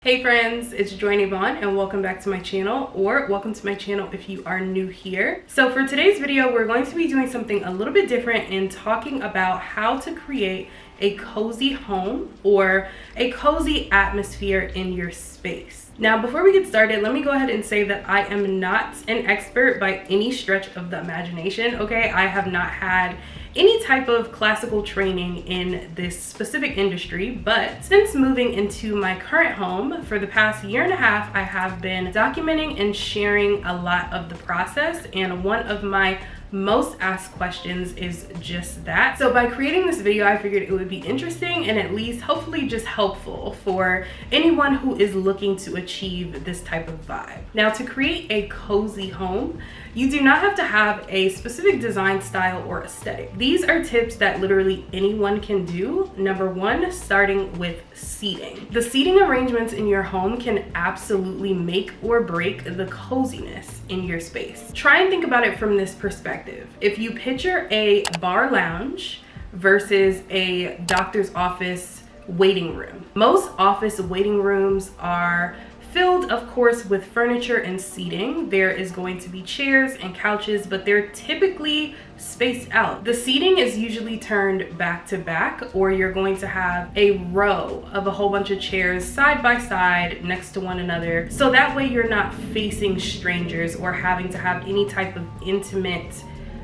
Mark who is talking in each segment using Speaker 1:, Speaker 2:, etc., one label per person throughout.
Speaker 1: Hey friends, it's joynavon and welcome back to my channel, or welcome to my channel if you are new here. So for today's video, we're going to be doing something a little bit different and talking about how to create a cozy home or a cozy atmosphere in your space. Now, before we get started, let me go ahead and say that I am not an expert by any stretch of the imagination, okay? I have not had any type of classical training in this specific industry, but since moving into my current home for the past year and a half, I have been documenting and sharing a lot of the process, and one of my most asked questions is just that. So by creating this video, I figured it would be interesting and at least hopefully just helpful for anyone who is looking to achieve this type of vibe. Now, to create a cozy home, you do not have to have a specific design style or aesthetic. These are tips that literally anyone can do. Number one, starting with seating. The seating arrangements in your home can absolutely make or break the coziness in your space. Try and think about it from this perspective. If you picture a bar lounge versus a doctor's office waiting room. Most office waiting rooms are filled, of course, with furniture and seating. There is going to be chairs and couches, but they're typically spaced out. The seating is usually turned back to back, or you're going to have a row of a whole bunch of chairs side by side next to one another. So that way you're not facing strangers or having to have any type of intimate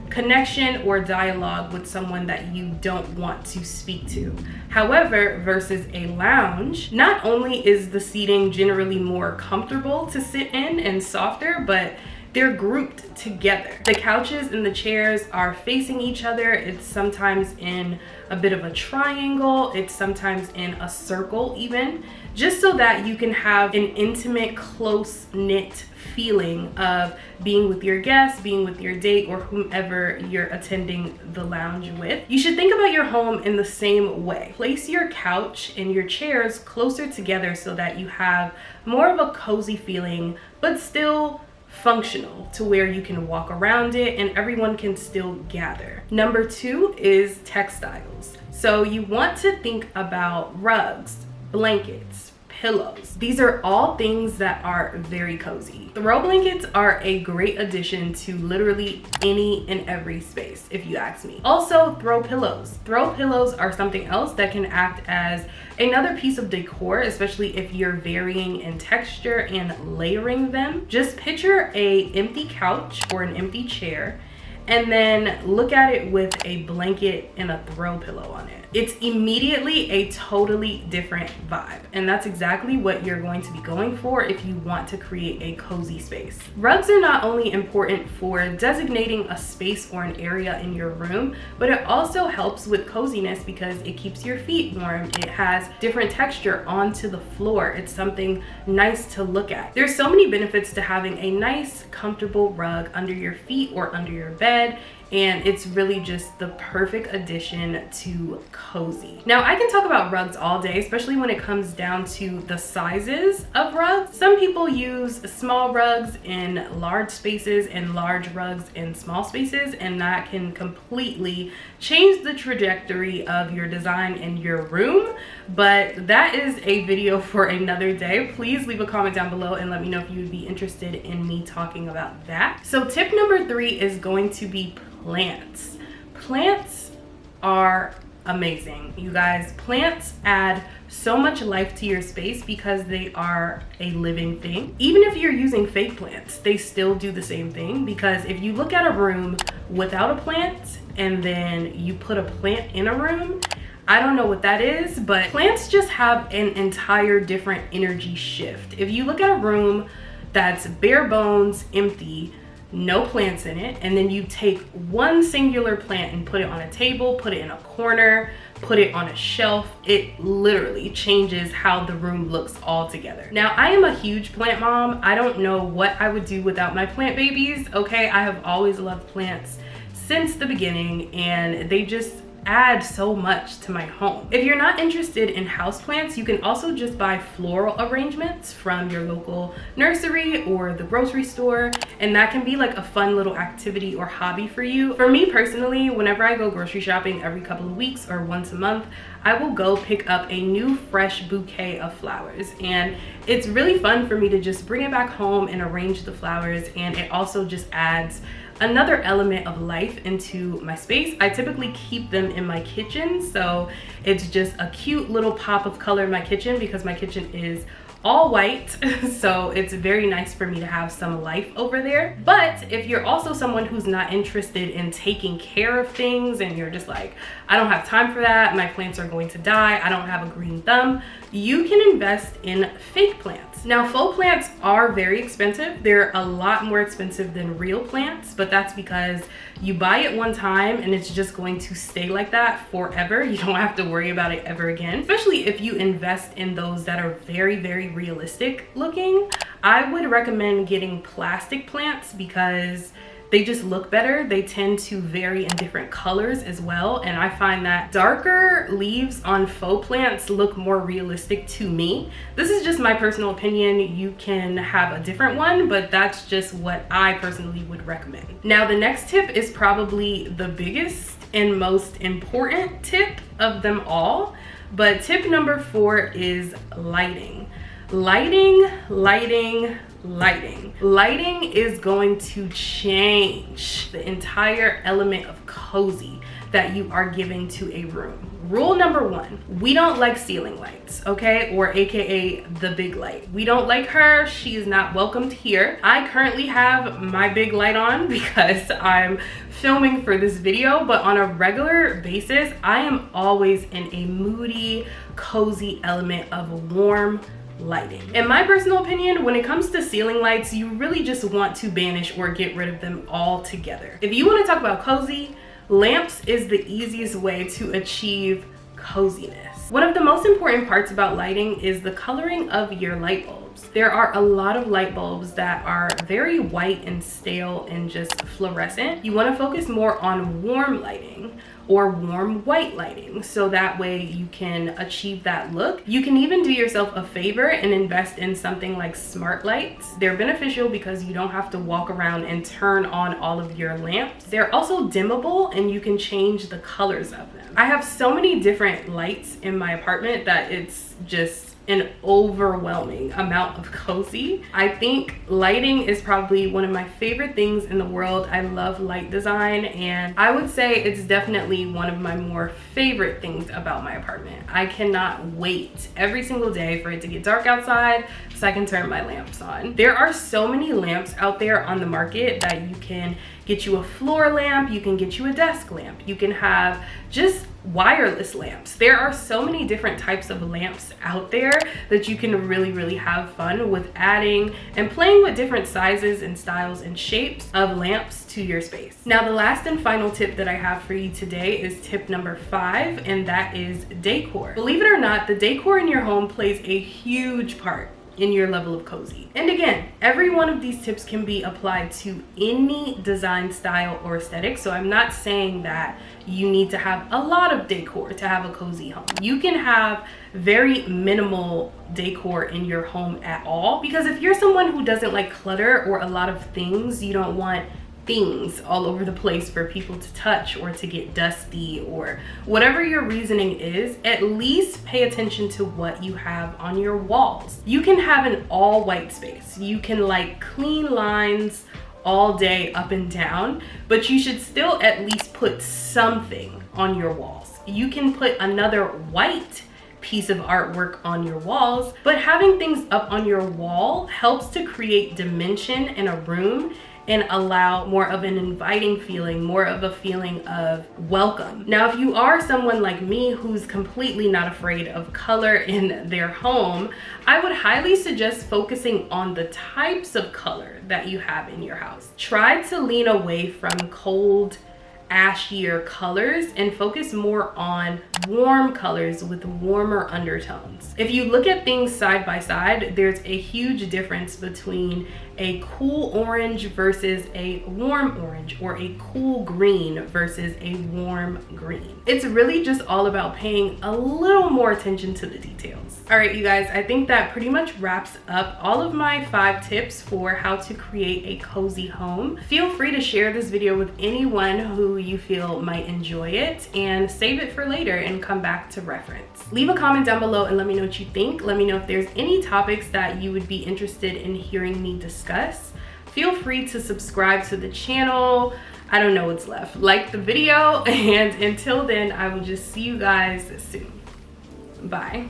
Speaker 1: connection or dialogue with someone that you don't want to speak to. However, versus a lounge, not only is the seating generally more comfortable to sit in and softer, but they're grouped together. The couches and the chairs are facing each other. It's sometimes in a bit of a triangle. It's sometimes in a circle even, just so that you can have an intimate, close-knit feeling of being with your guests, being with your date, or whomever you're attending the lounge with. You should think about your home in the same way. Place your couch and your chairs closer together so that you have more of a cozy feeling, but still functional to where you can walk around it and everyone can still gather. Number two is textiles. So you want to think about rugs, blankets, pillows. These are all things that are very cozy. Throw blankets are a great addition to literally any and every space, if you ask me. Also, throw pillows. Throw pillows are something else that can act as another piece of decor, especially if you're varying in texture and layering them. Just picture an empty couch or an empty chair, and then look at it with a blanket and a throw pillow on it. It's immediately a totally different vibe, and that's exactly what you're going to be going for if you want to create a cozy space. Rugs are not only important for designating a space or an area in your room, but it also helps with coziness because it keeps your feet warm. It has different texture onto the floor. It's something nice to look at. There's so many benefits to having a nice, comfortable rug under your feet or under your bed, and it's really just the perfect addition to cozy. Now, I can talk about rugs all day, especially when it comes down to the sizes of rugs. Some people use small rugs in large spaces and large rugs in small spaces, and that can completely change the trajectory of your design in your room. But that is a video for another day. Please leave a comment down below and let me know if you would be interested in me talking about that. So tip number three is going to be plants. Plants are amazing, you guys. Plants add so much life to your space because they are a living thing. Even if you're using fake plants, they still do the same thing, because if you look at a room without a plant and then you put a plant in a room, I don't know what that is, but plants just have an entire different energy shift. If you look at a room that's bare bones, empty, no plants in it, and then you take one singular plant and put it on a table, put it in a corner, put it on a shelf, it literally changes how the room looks altogether. Now, I am a huge plant mom. I don't know what I would do without my plant babies, okay? I have always loved plants since the beginning, and they just add so much to my home. If you're not interested in houseplants, you can also just buy floral arrangements from your local nursery or the grocery store, and that can be like a fun little activity or hobby for you. For me personally, whenever I go grocery shopping every couple of weeks or once a month, I will go pick up a new fresh bouquet of flowers, and it's really fun for me to just bring it back home and arrange the flowers, and it also just adds another element of life into my space. I typically keep them in my kitchen, so it's just a cute little pop of color in my kitchen because my kitchen is all white, so it's very nice for me to have some life over there. But if you're also someone who's not interested in taking care of things and you're just like, I don't have time for that, my plants are going to die, I don't have a green thumb, you can invest in fake plants. Now, faux plants are very expensive. They're a lot more expensive than real plants, but that's because you buy it one time and it's just going to stay like that forever. You don't have to worry about it ever again, especially if you invest in those that are very, very realistic looking. I would recommend getting plastic plants because they just look better. They tend to vary in different colors as well, and I find that darker leaves on faux plants look more realistic to me. This is just my personal opinion. You can have a different one, but that's just what I personally would recommend. Now, the next tip is probably the biggest and most important tip of them all, but tip number 4 is lighting. Lighting is going to change the entire element of cozy that you are giving to a room. Rule number 1, we don't like ceiling lights, okay? Or AKA the big light. We don't like her. She is not welcomed here. I currently have my big light on because I'm filming for this video, but on a regular basis, I am always in a moody, cozy element of warm lighting. In my personal opinion, when it comes to ceiling lights, you really just want to banish or get rid of them altogether. If you want to talk about cozy, lamps is the easiest way to achieve coziness. One of the most important parts about lighting is the coloring of your light bulbs. There are a lot of light bulbs that are very white and stale and just fluorescent. You want to focus more on warm lighting or warm white lighting, so that way you can achieve that look. You can even do yourself a favor and invest in something like smart lights. They're beneficial because you don't have to walk around and turn on all of your lamps. They're also dimmable and you can change the colors of them. I have so many different lights in my apartment that it's just an overwhelming amount of cozy. I think lighting is probably one of my favorite things in the world. I love light design, and I would say it's definitely one of my more favorite things about my apartment. I cannot wait every single day for it to get dark outside so I can turn my lamps on. There are so many lamps out there on the market that you can get you a floor lamp, you can get you a desk lamp, you can have just wireless lamps. There are so many different types of lamps out there that you can really have fun with adding and playing with different sizes and styles and shapes of lamps to your space. Now, the last and final tip that I have for you today is tip number 5, and that is decor. Believe it or not, the decor in your home plays a huge part in your level of cozy. And again, every one of these tips can be applied to any design style or aesthetic. So I'm not saying that you need to have a lot of decor to have a cozy home. You can have very minimal decor in your home at all, because if you're someone who doesn't like clutter or a lot of things, you don't want things all over the place for people to touch or to get dusty, or whatever your reasoning is, at least pay attention to what you have on your walls. You can have an all white space. You can like clean lines all day up and down, but you should still at least put something on your walls. You can put another white piece of artwork on your walls, but having things up on your wall helps to create dimension in a room and allow more of an inviting feeling, more of a feeling of welcome. Now, if you are someone like me who's completely not afraid of color in their home, I would highly suggest focusing on the types of color that you have in your house. Try to lean away from cold, ashier colors and focus more on warm colors with warmer undertones. If you look at things side by side, there's a huge difference between a cool orange versus a warm orange, or a cool green versus a warm green. It's really just all about paying a little more attention to the details. All right, you guys, I think that pretty much wraps up all of my 5 tips for how to create a cozy home. Feel free to share this video with anyone who you feel might enjoy it, and save it for later and come back to reference. Leave a comment down below and let me know what you think. Let me know if there's any topics that you would be interested in hearing me discuss. Feel free to subscribe to the channel. I don't know what's left. Like the video, and until then, I will just see you guys soon. Bye.